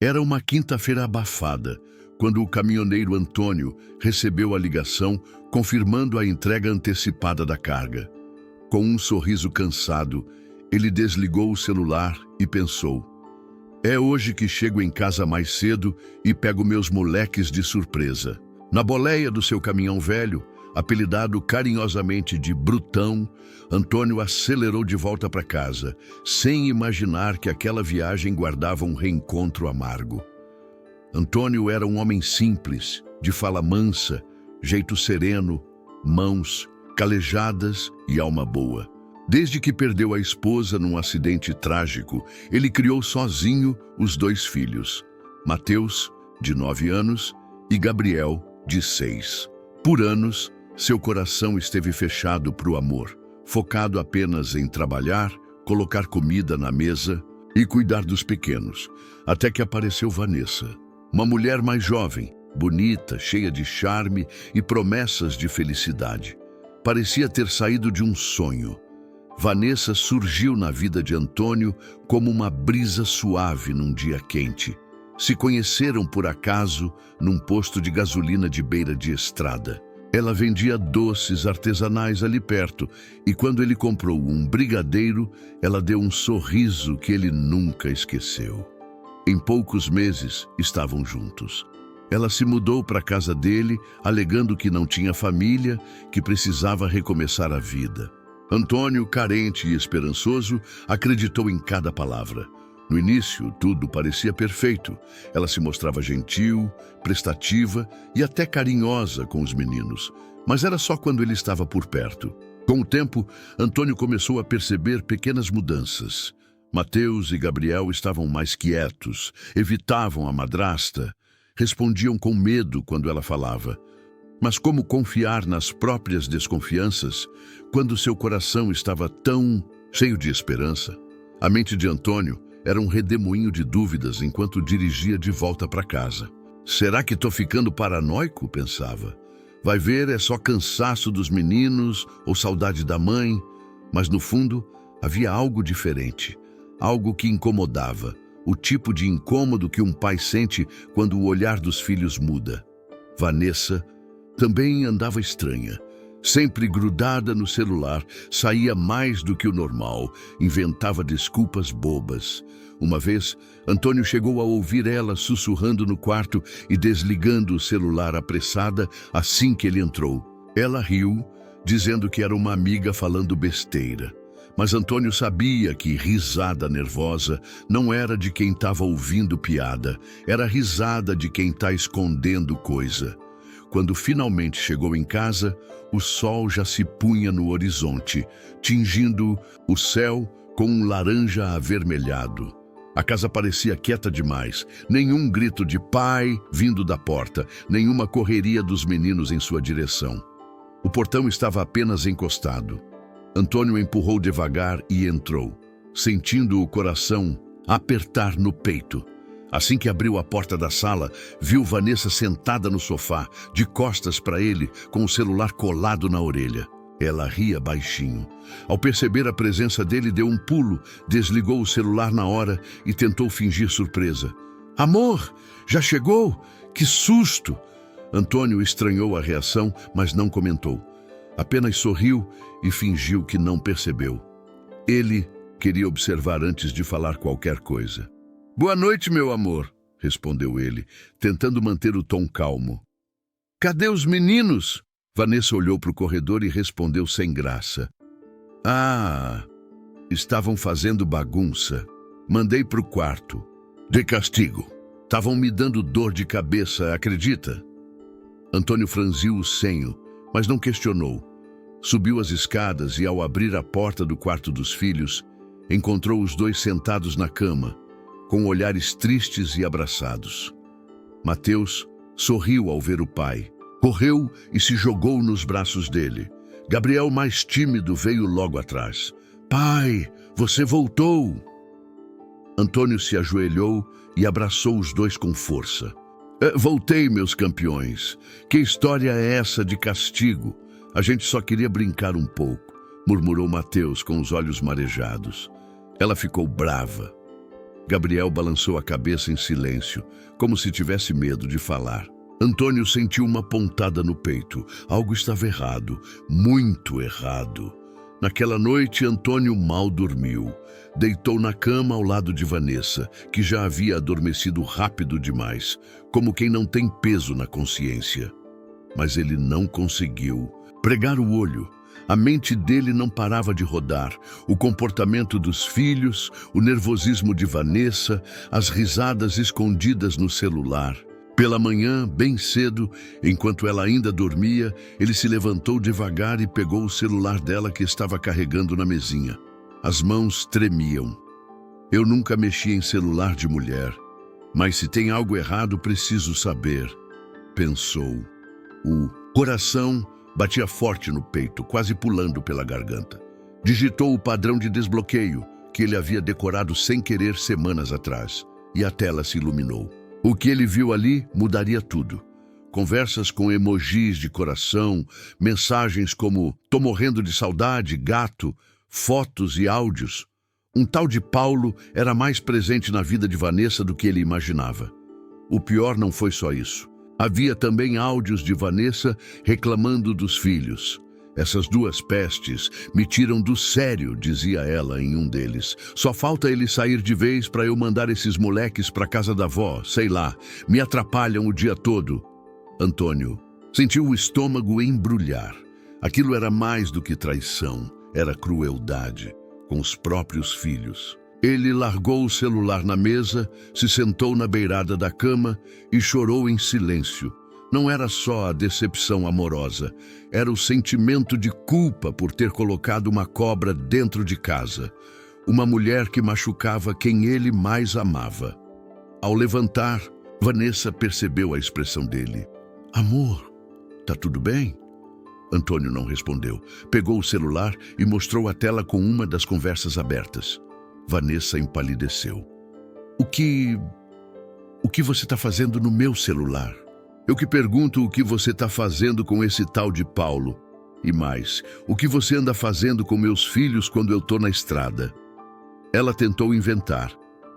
Era uma quinta-feira abafada, quando o caminhoneiro Antônio recebeu a ligação confirmando a entrega antecipada da carga. Com um sorriso cansado, ele desligou o celular e pensou: é hoje que chego em casa mais cedo e pego meus moleques de surpresa. Na boleia do seu caminhão velho, apelidado carinhosamente de Brutão, Antônio acelerou de volta para casa, sem imaginar que aquela viagem guardava um reencontro amargo. Antônio era um homem simples, de fala mansa, jeito sereno, mãos calejadas e alma boa. Desde que perdeu a esposa num acidente trágico, ele criou sozinho os 2 filhos, Mateus, de 9 anos, e Gabriel, de 6. Por anos, seu coração esteve fechado para o amor, focado apenas em trabalhar, colocar comida na mesa e cuidar dos pequenos, até que apareceu Vanessa, uma mulher mais jovem, bonita, cheia de charme e promessas de felicidade. Parecia ter saído de um sonho. Vanessa surgiu na vida de Antônio como uma brisa suave num dia quente. Se conheceram por acaso num posto de gasolina de beira de estrada. Ela vendia doces artesanais ali perto e quando ele comprou um brigadeiro, ela deu um sorriso que ele nunca esqueceu. Em poucos meses, estavam juntos. Ela se mudou para a casa dele, alegando que não tinha família, que precisava recomeçar a vida. Antônio, carente e esperançoso, acreditou em cada palavra. No início, tudo parecia perfeito. Ela se mostrava gentil, prestativa e até carinhosa com os meninos. Mas era só quando ele estava por perto. Com o tempo, Antônio começou a perceber pequenas mudanças. Mateus e Gabriel estavam mais quietos, evitavam a madrasta, respondiam com medo quando ela falava. Mas como confiar nas próprias desconfianças quando seu coração estava tão cheio de esperança? A mente de Antônio era um redemoinho de dúvidas enquanto dirigia de volta para casa. Será que estou ficando paranoico? Pensava. Vai ver, é só cansaço dos meninos ou saudade da mãe. Mas no fundo, havia algo diferente, algo que incomodava, o tipo de incômodo que um pai sente quando o olhar dos filhos muda. Vanessa também andava estranha. Sempre grudada no celular, saía mais do que o normal, inventava desculpas bobas. Uma vez, Antônio chegou a ouvir ela sussurrando no quarto e desligando o celular apressada assim que ele entrou. Ela riu, dizendo que era uma amiga falando besteira. Mas Antônio sabia que risada nervosa não era de quem estava ouvindo piada, era risada de quem está escondendo coisa. Quando finalmente chegou em casa, o sol já se punha no horizonte, tingindo o céu com um laranja avermelhado. A casa parecia quieta demais, nenhum grito de pai vindo da porta, nenhuma correria dos meninos em sua direção. O portão estava apenas encostado. Antônio empurrou devagar e entrou, sentindo o coração apertar no peito. Assim que abriu a porta da sala, viu Vanessa sentada no sofá, de costas para ele, com o celular colado na orelha. Ela ria baixinho. Ao perceber a presença dele, deu um pulo, desligou o celular na hora e tentou fingir surpresa. Amor, já chegou? Que susto! Antônio estranhou a reação, mas não comentou. Apenas sorriu e fingiu que não percebeu. Ele queria observar antes de falar qualquer coisa. Boa noite, meu amor, respondeu ele, tentando manter o tom calmo. Cadê os meninos? Vanessa olhou para o corredor e respondeu sem graça. Ah, estavam fazendo bagunça. Mandei para o quarto. De castigo. Estavam me dando dor de cabeça, acredita? Antônio franziu o senho, mas não questionou. Subiu as escadas e, ao abrir a porta do quarto dos filhos, encontrou os 2 sentados na cama, com olhares tristes e abraçados. Mateus sorriu ao ver o pai. Correu e se jogou nos braços dele. Gabriel, mais tímido, veio logo atrás. Pai, você voltou! Antônio se ajoelhou e abraçou os 2 com força. Voltei, meus campeões. Que história é essa de castigo? A gente só queria brincar um pouco, murmurou Mateus com os olhos marejados. Ela ficou brava. Gabriel balançou a cabeça em silêncio, como se tivesse medo de falar. Antônio sentiu uma pontada no peito. Algo estava errado, muito errado. Naquela noite, Antônio mal dormiu. Deitou na cama ao lado de Vanessa, que já havia adormecido rápido demais, como quem não tem peso na consciência. Mas ele não conseguiu pregar o olho. A mente dele não parava de rodar. O comportamento dos filhos, o nervosismo de Vanessa, as risadas escondidas no celular. Pela manhã, bem cedo, enquanto ela ainda dormia, ele se levantou devagar e pegou o celular dela que estava carregando na mesinha. As mãos tremiam. Eu nunca mexi em celular de mulher, mas se tem algo errado, preciso saber, pensou. O coração batia forte no peito, quase pulando pela garganta. Digitou o padrão de desbloqueio que ele havia decorado sem querer semanas atrás, e a tela se iluminou. O que ele viu ali mudaria tudo. Conversas com emojis de coração, mensagens como "tô morrendo de saudade, gato", fotos e áudios. Um tal de Paulo era mais presente na vida de Vanessa do que ele imaginava. O pior não foi só isso. Havia também áudios de Vanessa reclamando dos filhos. "Essas duas pestes me tiram do sério", dizia ela em um deles. "Só falta ele sair de vez para eu mandar esses moleques para casa da avó, sei lá. Me atrapalham o dia todo." Antônio sentiu o estômago embrulhar. Aquilo era mais do que traição, era crueldade com os próprios filhos. Ele largou o celular na mesa, se sentou na beirada da cama e chorou em silêncio. Não era só a decepção amorosa, era o sentimento de culpa por ter colocado uma cobra dentro de casa. Uma mulher que machucava quem ele mais amava. Ao levantar, Vanessa percebeu a expressão dele. "Amor, tá tudo bem?" Antônio não respondeu. Pegou o celular e mostrou a tela com uma das conversas abertas. Vanessa empalideceu. O que você está fazendo no meu celular?" "Eu que pergunto o que você está fazendo com esse tal de Paulo. E mais, o que você anda fazendo com meus filhos quando eu tô na estrada?" Ela tentou inventar.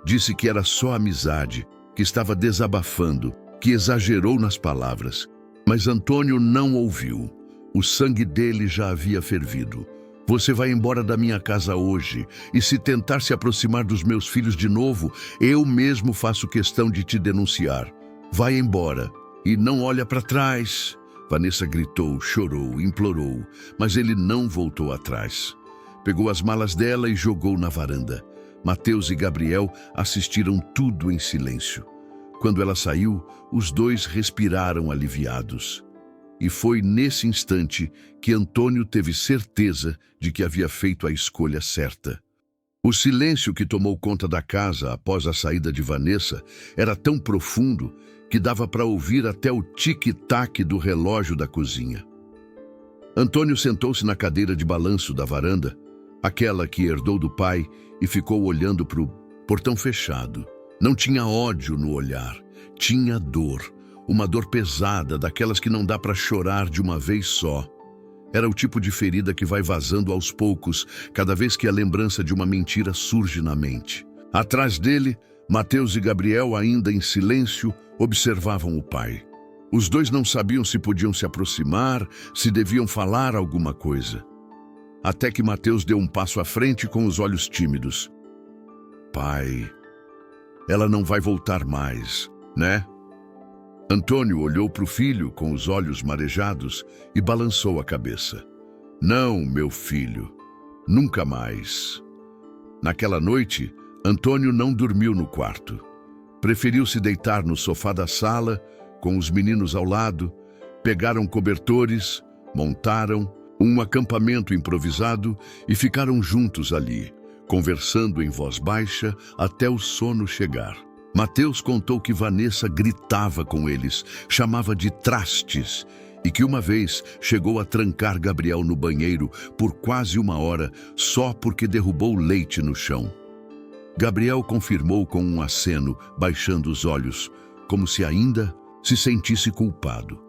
Disse que era só amizade, que estava desabafando, que exagerou nas palavras. Mas Antônio não ouviu. O sangue dele já havia fervido. "Você vai embora da minha casa hoje, e se tentar se aproximar dos meus filhos de novo, eu mesmo faço questão de te denunciar. Vai embora. E não olha para trás." Vanessa gritou, chorou, implorou, mas ele não voltou atrás. Pegou as malas dela e jogou na varanda. Mateus e Gabriel assistiram tudo em silêncio. Quando ela saiu, os dois respiraram aliviados. E foi nesse instante que Antônio teve certeza de que havia feito a escolha certa. O silêncio que tomou conta da casa após a saída de Vanessa era tão profundo que dava para ouvir até o tic-tac do relógio da cozinha. Antônio sentou-se na cadeira de balanço da varanda, aquela que herdou do pai, e ficou olhando para o portão fechado. Não tinha ódio no olhar, tinha dor, uma dor pesada, daquelas que não dá para chorar de uma vez só. Era o tipo de ferida que vai vazando aos poucos, cada vez que a lembrança de uma mentira surge na mente. Atrás dele, Mateus e Gabriel, ainda em silêncio, observavam o pai. Os dois não sabiam se podiam se aproximar, se deviam falar alguma coisa. Até que Mateus deu um passo à frente com os olhos tímidos. "Pai, ela não vai voltar mais, né?" Antônio olhou para o filho com os olhos marejados e balançou a cabeça. "Não, meu filho, nunca mais." Naquela noite, Antônio não dormiu no quarto. Preferiu se deitar no sofá da sala, com os meninos ao lado, pegaram cobertores, montaram um acampamento improvisado e ficaram juntos ali, conversando em voz baixa até o sono chegar. Mateus contou que Vanessa gritava com eles, chamava de trastes, e que uma vez chegou a trancar Gabriel no banheiro por quase 1 hora só porque derrubou leite no chão. Gabriel confirmou com um aceno, baixando os olhos, como se ainda se sentisse culpado.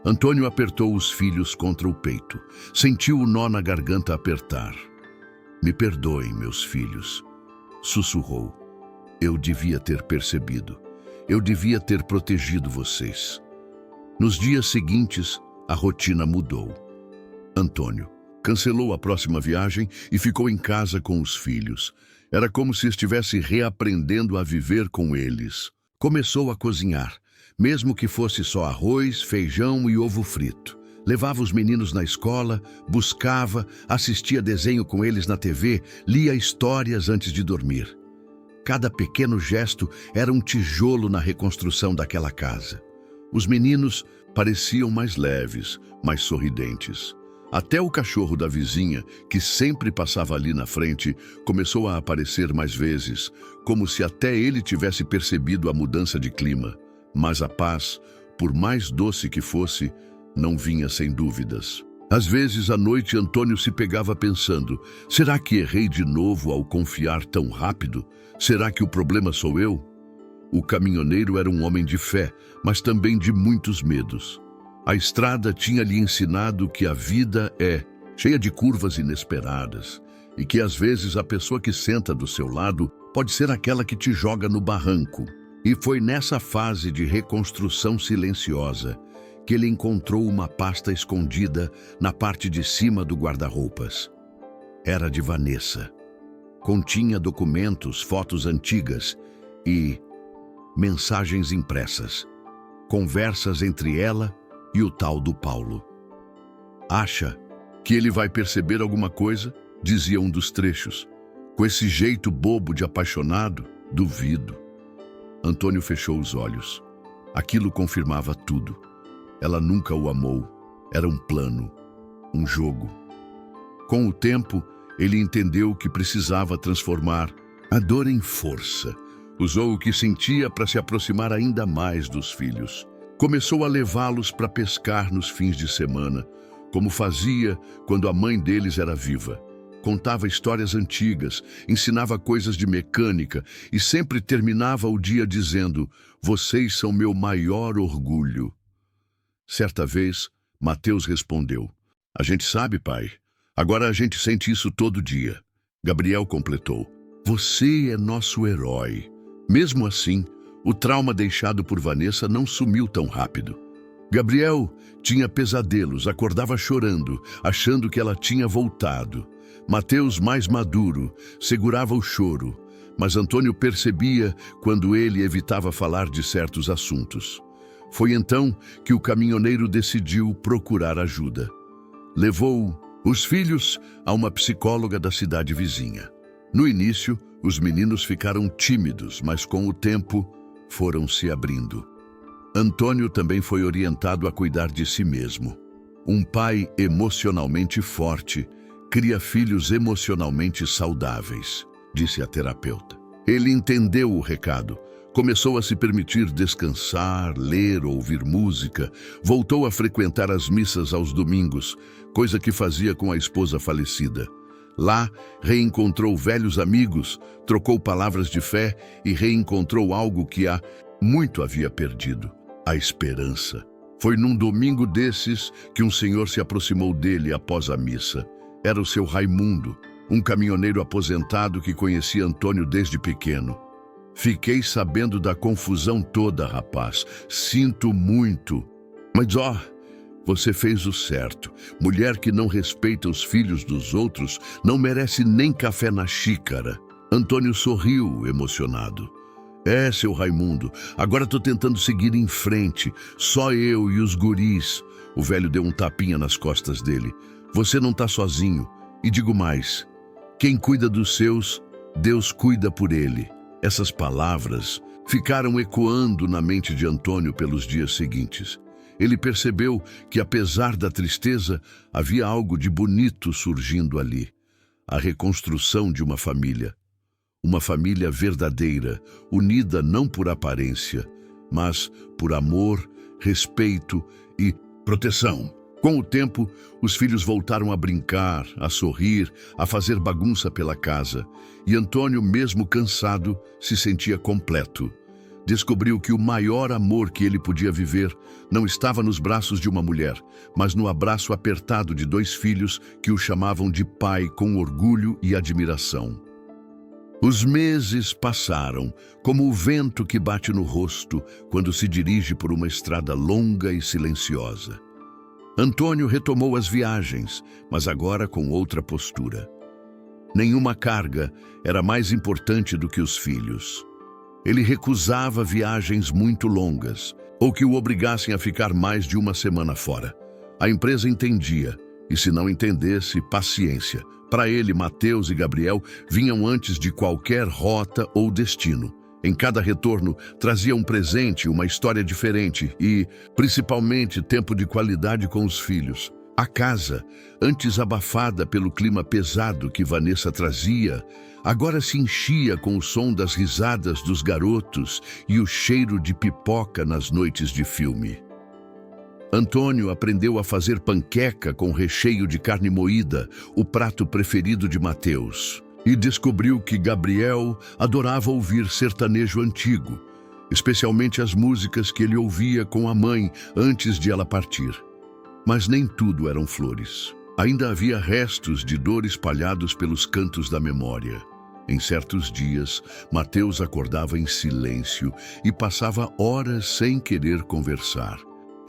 Antônio apertou os filhos contra o peito. Sentiu o nó na garganta apertar. "Me perdoem, meus filhos", sussurrou. Eu devia ter percebido. Eu devia ter protegido vocês. Nos dias seguintes, a rotina mudou. Antônio cancelou a próxima viagem e ficou em casa com os filhos. Era como se estivesse reaprendendo a viver com eles. Começou a cozinhar, mesmo que fosse só arroz, feijão e ovo frito. Levava os meninos na escola, buscava, assistia desenho com eles na TV, lia histórias antes de dormir. Cada pequeno gesto era um tijolo na reconstrução daquela casa. Os meninos pareciam mais leves, mais sorridentes. Até o cachorro da vizinha, que sempre passava ali na frente, começou a aparecer mais vezes, como se até ele tivesse percebido a mudança de clima. Mas a paz, por mais doce que fosse, não vinha sem dúvidas. Às vezes, à noite, Antônio se pegava pensando: será que errei de novo ao confiar tão rápido? Será que o problema sou eu? O caminhoneiro era um homem de fé, mas também de muitos medos. A estrada tinha lhe ensinado que a vida é cheia de curvas inesperadas e que às vezes a pessoa que senta do seu lado pode ser aquela que te joga no barranco. E foi nessa fase de reconstrução silenciosa que ele encontrou uma pasta escondida na parte de cima do guarda-roupas. Era de Vanessa. Continha documentos, fotos antigas e mensagens impressas. Conversas entre ela e o tal do Paulo. Acha que ele vai perceber alguma coisa? Dizia um dos trechos. Com esse jeito bobo de apaixonado, duvido. Antônio fechou os olhos. Aquilo confirmava tudo. Ela nunca o amou. Era um plano, um jogo. Com o tempo, ele entendeu que precisava transformar a dor em força. Usou o que sentia para se aproximar ainda mais dos filhos. Começou a levá-los para pescar nos fins de semana, como fazia quando a mãe deles era viva. Contava histórias antigas, ensinava coisas de mecânica e sempre terminava o dia dizendo: "Vocês são meu maior orgulho." Certa vez, Mateus respondeu: "A gente sabe, pai. Agora a gente sente isso todo dia." Gabriel completou: "Você é nosso herói." Mesmo assim, o trauma deixado por Vanessa não sumiu tão rápido. Gabriel tinha pesadelos, acordava chorando, achando que ela tinha voltado. Mateus, mais maduro, segurava o choro, mas Antônio percebia quando ele evitava falar de certos assuntos. Foi então que o caminhoneiro decidiu procurar ajuda. Levou os filhos a uma psicóloga da cidade vizinha. No início, os meninos ficaram tímidos, mas com o tempo foram se abrindo. Antônio também foi orientado a cuidar de si mesmo. Um pai emocionalmente forte cria filhos emocionalmente saudáveis, disse a terapeuta. Ele entendeu o recado. Começou a se permitir descansar, ler, ouvir música. Voltou a frequentar as missas aos domingos, coisa que fazia com a esposa falecida. Lá, reencontrou velhos amigos, trocou palavras de fé e reencontrou algo que há muito havia perdido: a esperança. Foi num domingo desses que um senhor se aproximou dele após a missa. Era o seu Raimundo, um caminhoneiro aposentado que conhecia Antônio desde pequeno. "Fiquei sabendo da confusão toda, rapaz. Sinto muito. Mas, você fez o certo. Mulher que não respeita os filhos dos outros não merece nem café na xícara." Antônio sorriu, emocionado. "É, seu Raimundo, agora tô tentando seguir em frente. Só eu e os guris." O velho deu um tapinha nas costas dele. "Você não tá sozinho. E digo mais, quem cuida dos seus, Deus cuida por ele." Essas palavras ficaram ecoando na mente de Antônio pelos dias seguintes. Ele percebeu que, apesar da tristeza, havia algo de bonito surgindo ali. A reconstrução de uma família. Uma família verdadeira, unida não por aparência, mas por amor, respeito e proteção. Com o tempo, os filhos voltaram a brincar, a sorrir, a fazer bagunça pela casa. E Antônio, mesmo cansado, se sentia completo. Descobriu que o maior amor que ele podia viver não estava nos braços de uma mulher, mas no abraço apertado de dois filhos que o chamavam de pai com orgulho e admiração. Os meses passaram, como o vento que bate no rosto quando se dirige por uma estrada longa e silenciosa. Antônio retomou as viagens, mas agora com outra postura. Nenhuma carga era mais importante do que os filhos. Ele recusava viagens muito longas, ou que o obrigassem a ficar mais de uma semana fora. A empresa entendia, e se não entendesse, paciência. Para ele, Mateus e Gabriel vinham antes de qualquer rota ou destino. Em cada retorno, trazia um presente, uma história diferente e, principalmente, tempo de qualidade com os filhos. A casa, antes abafada pelo clima pesado que Vanessa trazia, agora se enchia com o som das risadas dos garotos e o cheiro de pipoca nas noites de filme. Antônio aprendeu a fazer panqueca com recheio de carne moída, o prato preferido de Mateus, e descobriu que Gabriel adorava ouvir sertanejo antigo, especialmente as músicas que ele ouvia com a mãe antes de ela partir. Mas nem tudo eram flores. Ainda havia restos de dor espalhados pelos cantos da memória. Em certos dias, Mateus acordava em silêncio e passava horas sem querer conversar.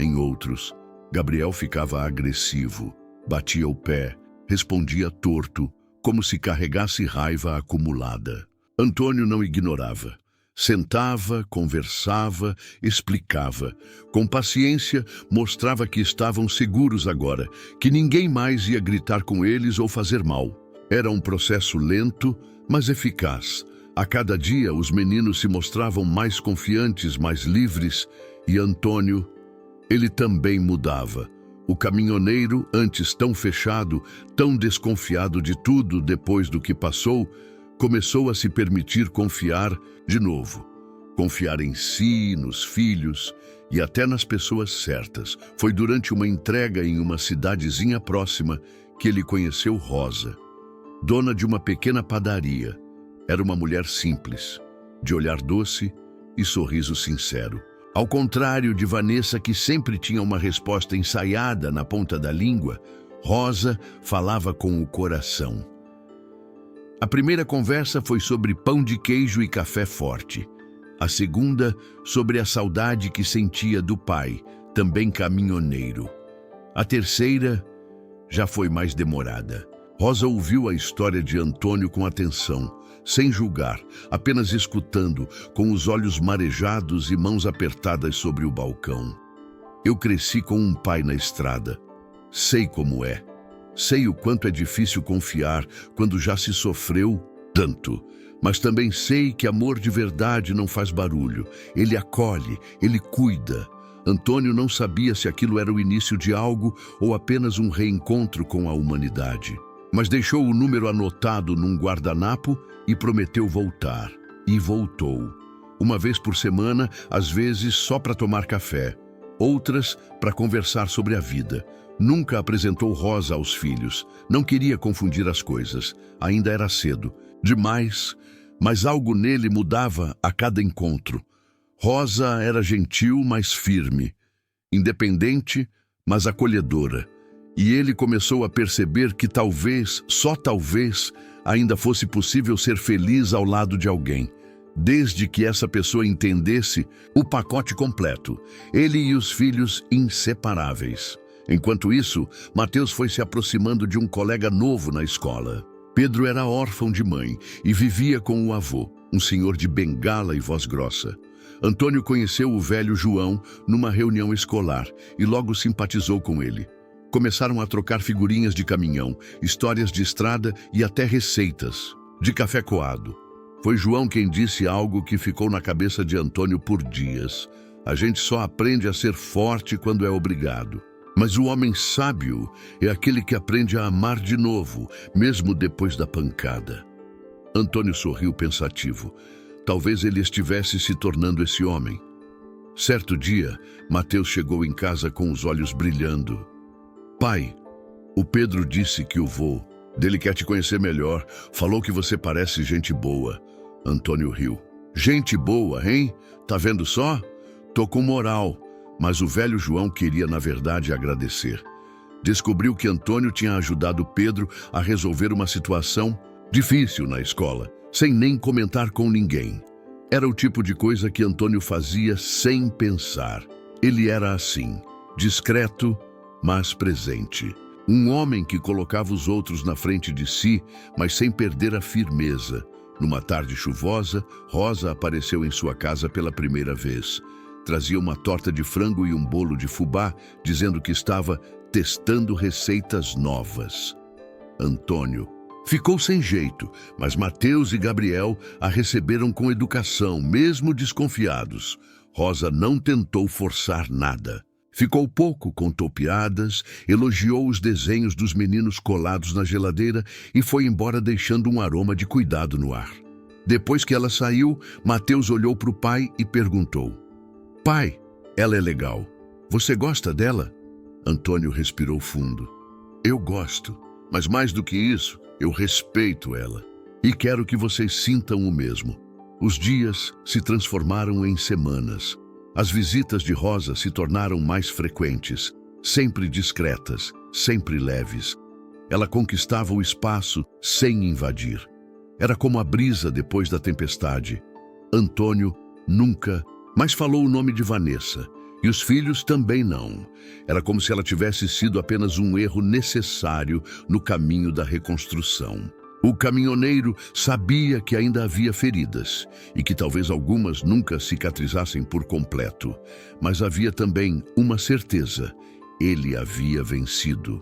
Em outros, Gabriel ficava agressivo, batia o pé, respondia torto, como se carregasse raiva acumulada. Antônio não ignorava. Sentava, conversava, explicava. Com paciência, mostrava que estavam seguros agora, que ninguém mais ia gritar com eles ou fazer mal. Era um processo lento, mas eficaz. A cada dia, os meninos se mostravam mais confiantes, mais livres, e Antônio, ele também mudava. O caminhoneiro, antes tão fechado, tão desconfiado de tudo depois do que passou, começou a se permitir confiar de novo. Confiar em si, nos filhos e até nas pessoas certas. Foi durante uma entrega em uma cidadezinha próxima que ele conheceu Rosa, dona de uma pequena padaria. Era uma mulher simples, de olhar doce e sorriso sincero. Ao contrário de Vanessa, que sempre tinha uma resposta ensaiada na ponta da língua, Rosa falava com o coração. A primeira conversa foi sobre pão de queijo e café forte. A segunda, sobre a saudade que sentia do pai, também caminhoneiro. A terceira já foi mais demorada. Rosa ouviu a história de Antônio com atenção, sem julgar, apenas escutando, com os olhos marejados e mãos apertadas sobre o balcão. Eu cresci com um pai na estrada. Sei como é. Sei o quanto é difícil confiar quando já se sofreu tanto. Mas também sei que amor de verdade não faz barulho. Ele acolhe, ele cuida. Antônio não sabia se aquilo era o início de algo ou apenas um reencontro com a humanidade. Mas deixou o número anotado num guardanapo e prometeu voltar. E voltou. Uma vez por semana, às vezes só para tomar café. Outras para conversar sobre a vida. Nunca apresentou Rosa aos filhos. Não queria confundir as coisas. Ainda era cedo. Demais. Mas algo nele mudava a cada encontro. Rosa era gentil, mas firme. Independente, mas acolhedora. E ele começou a perceber que talvez, só talvez, ainda fosse possível ser feliz ao lado de alguém. Desde que essa pessoa entendesse o pacote completo. Ele e os filhos inseparáveis. Enquanto isso, Mateus foi se aproximando de um colega novo na escola. Pedro era órfão de mãe e vivia com o avô, um senhor de bengala e voz grossa. Antônio conheceu o velho João numa reunião escolar e logo simpatizou com ele. Começaram a trocar figurinhas de caminhão, histórias de estrada e até receitas de café coado. Foi João quem disse algo que ficou na cabeça de Antônio por dias. A gente só aprende a ser forte quando é obrigado. Mas o homem sábio é aquele que aprende a amar de novo, mesmo depois da pancada. Antônio sorriu pensativo. Talvez ele estivesse se tornando esse homem. Certo dia, Mateus chegou em casa com os olhos brilhando. Pai, o Pedro disse que o vô dele quer te conhecer melhor. Falou que você parece gente boa. Antônio riu. Gente boa, hein? Tá vendo só? Tô com moral. Mas o velho João queria, na verdade, agradecer. Descobriu que Antônio tinha ajudado Pedro a resolver uma situação difícil na escola. sem nem comentar com ninguém. Era o tipo de coisa que Antônio fazia sem pensar. Ele era assim, discreto, mas presente. Um homem que colocava os outros na frente de si, mas sem perder a firmeza. Numa tarde chuvosa, Rosa apareceu em sua casa pela primeira vez. Trazia uma torta de frango e um bolo de fubá, dizendo que estava testando receitas novas. Antônio ficou sem jeito, mas Mateus e Gabriel a receberam com educação, mesmo desconfiados. Rosa não tentou forçar nada. Ficou pouco, contou piadas, elogiou os desenhos dos meninos colados na geladeira e foi embora deixando um aroma de cuidado no ar. Depois que ela saiu, Mateus olhou para o pai e perguntou: "Pai, ela é legal. Você gosta dela?" Antônio respirou fundo. "Eu gosto, mas mais do que isso, eu respeito ela. E quero que vocês sintam o mesmo." Os dias se transformaram em semanas. As visitas de Rosa se tornaram mais frequentes, sempre discretas, sempre leves. Ela conquistava o espaço sem invadir. Era como a brisa depois da tempestade. Antônio nunca mais falou o nome de Vanessa, e os filhos também não. Era como se ela tivesse sido apenas um erro necessário no caminho da reconstrução. O caminhoneiro sabia que ainda havia feridas e que talvez algumas nunca cicatrizassem por completo, mas havia também uma certeza: ele havia vencido.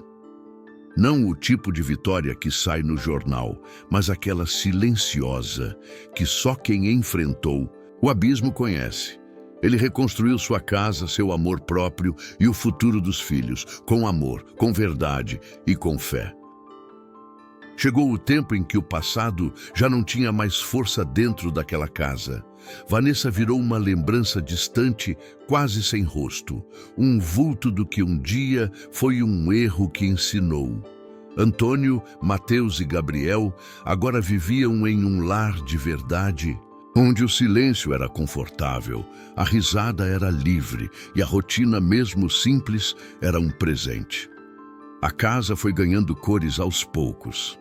Não o tipo de vitória que sai no jornal, mas aquela silenciosa que só quem enfrentou o abismo conhece. Ele reconstruiu sua casa, seu amor próprio e o futuro dos filhos, com amor, com verdade e com fé. Chegou o tempo em que o passado já não tinha mais força dentro daquela casa. Vanessa virou uma lembrança distante, quase sem rosto. Um vulto do que um dia foi um erro que ensinou. Antônio, Mateus e Gabriel agora viviam em um lar de verdade, onde o silêncio era confortável, a risada era livre e a rotina, mesmo simples, era um presente. A casa foi ganhando cores aos poucos.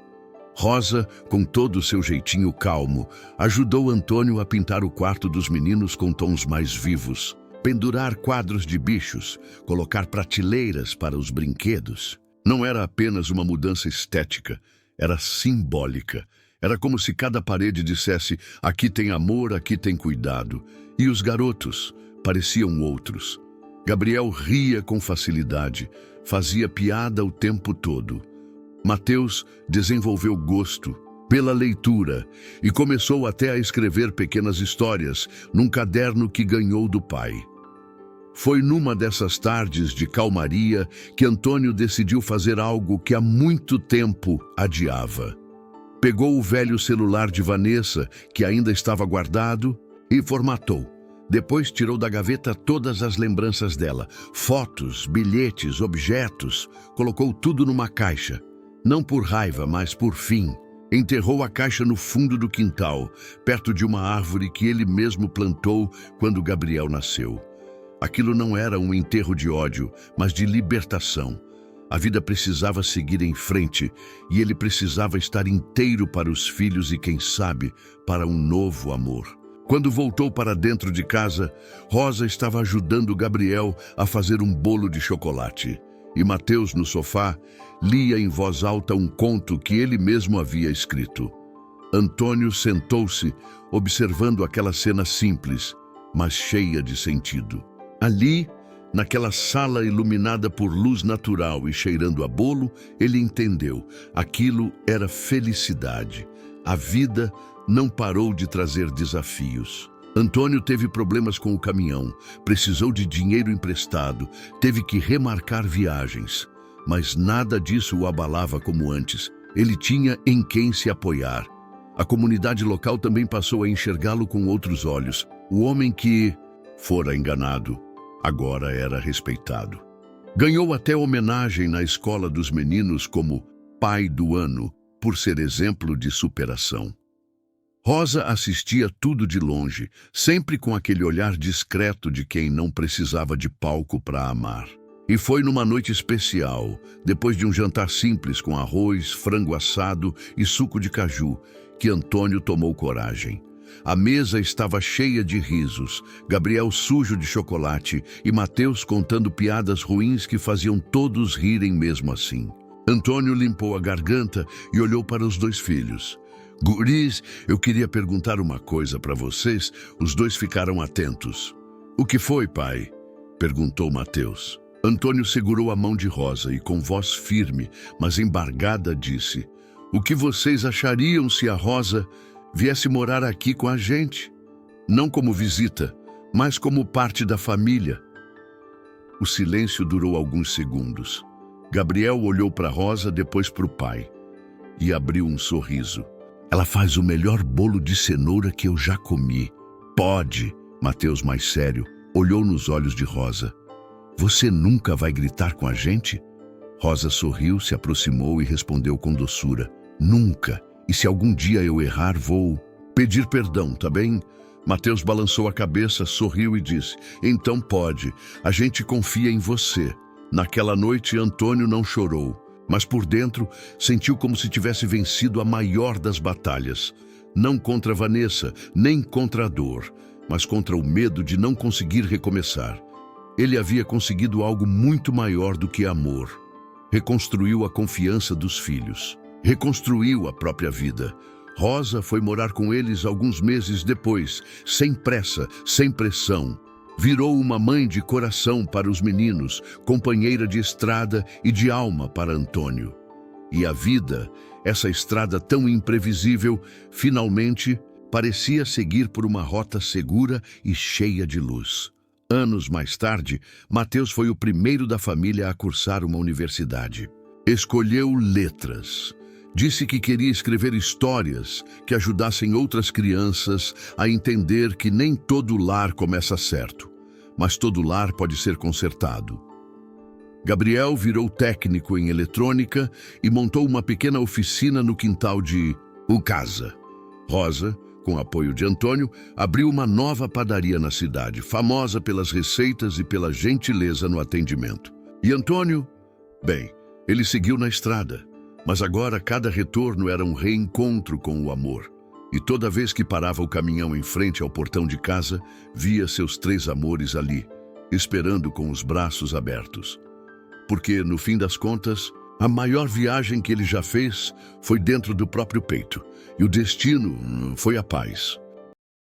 Rosa, com todo o seu jeitinho calmo, ajudou Antônio a pintar o quarto dos meninos com tons mais vivos, pendurar quadros de bichos, colocar prateleiras para os brinquedos. Não era apenas uma mudança estética, era simbólica. Era como se cada parede dissesse: aqui tem amor, aqui tem cuidado. E os garotos pareciam outros. Gabriel ria com facilidade, fazia piada o tempo todo. Mateus desenvolveu gosto pela leitura e começou até a escrever pequenas histórias num caderno que ganhou do pai. Foi numa dessas tardes de calmaria que Antônio decidiu fazer algo que há muito tempo adiava. Pegou o velho celular de Vanessa, que ainda estava guardado, e formatou. Depois tirou da gaveta todas as lembranças dela, fotos, bilhetes, objetos, colocou tudo numa caixa. Não por raiva, mas por fim. Enterrou a caixa no fundo do quintal, perto de uma árvore que ele mesmo plantou quando Gabriel nasceu. Aquilo não era um enterro de ódio, mas de libertação. A vida precisava seguir em frente e ele precisava estar inteiro para os filhos e, quem sabe, para um novo amor. Quando voltou para dentro de casa, Rosa estava ajudando Gabriel a fazer um bolo de chocolate. E Mateus, no sofá, lia em voz alta um conto que ele mesmo havia escrito. Antônio sentou-se, observando aquela cena simples, mas cheia de sentido. Ali, naquela sala iluminada por luz natural e cheirando a bolo, ele entendeu. Aquilo era felicidade. A vida não parou de trazer desafios. Antônio teve problemas com o caminhão, precisou de dinheiro emprestado, teve que remarcar viagens. Mas nada disso o abalava como antes. Ele tinha em quem se apoiar. A comunidade local também passou a enxergá-lo com outros olhos. O homem que fora enganado agora era respeitado. Ganhou até homenagem na escola dos meninos como pai do ano, por ser exemplo de superação. Rosa assistia tudo de longe, sempre com aquele olhar discreto de quem não precisava de palco para amar. E foi numa noite especial, depois de um jantar simples com arroz, frango assado e suco de caju, que Antônio tomou coragem. A mesa estava cheia de risos, Gabriel sujo de chocolate e Mateus contando piadas ruins que faziam todos rirem mesmo assim. Antônio limpou a garganta e olhou para os dois filhos. Guris, eu queria perguntar uma coisa para vocês. Os dois ficaram atentos. O que foi, pai? Perguntou Mateus. Antônio segurou a mão de Rosa e com voz firme, mas embargada, disse: o que vocês achariam se a Rosa viesse morar aqui com a gente? Não como visita, mas como parte da família. O silêncio durou alguns segundos. Gabriel olhou para Rosa, depois para o pai, e abriu um sorriso. Ela faz o melhor bolo de cenoura que eu já comi. Pode. Mateus, mais sério, olhou nos olhos de Rosa. Você nunca vai gritar com a gente? Rosa sorriu, se aproximou e respondeu com doçura. Nunca. E se algum dia eu errar, vou pedir perdão, tá bem? Mateus balançou a cabeça, sorriu e disse: então pode, a gente confia em você. Naquela noite, Antônio não chorou, mas por dentro sentiu como se tivesse vencido a maior das batalhas. Não contra Vanessa, nem contra a dor, mas contra o medo de não conseguir recomeçar. Ele havia conseguido algo muito maior do que amor. Reconstruiu a confiança dos filhos. Reconstruiu a própria vida. Rosa foi morar com eles alguns meses depois, sem pressa, sem pressão. Virou uma mãe de coração para os meninos, companheira de estrada e de alma para Antônio. E a vida, essa estrada tão imprevisível, finalmente parecia seguir por uma rota segura e cheia de luz. Anos mais tarde, Mateus foi o primeiro da família a cursar uma universidade. Escolheu letras. Disse que queria escrever histórias que ajudassem outras crianças a entender que nem todo lar começa certo, mas todo lar pode ser consertado. Gabriel virou técnico em eletrônica e montou uma pequena oficina no quintal de casa. Rosa, com apoio de Antônio, abriu uma nova padaria na cidade, famosa pelas receitas e pela gentileza no atendimento. E Antônio? Bem, ele seguiu na estrada. Mas agora cada retorno era um reencontro com o amor. E toda vez que parava o caminhão em frente ao portão de casa, via seus três amores ali, esperando com os braços abertos. Porque, no fim das contas, a maior viagem que ele já fez foi dentro do próprio peito. E o destino foi a paz.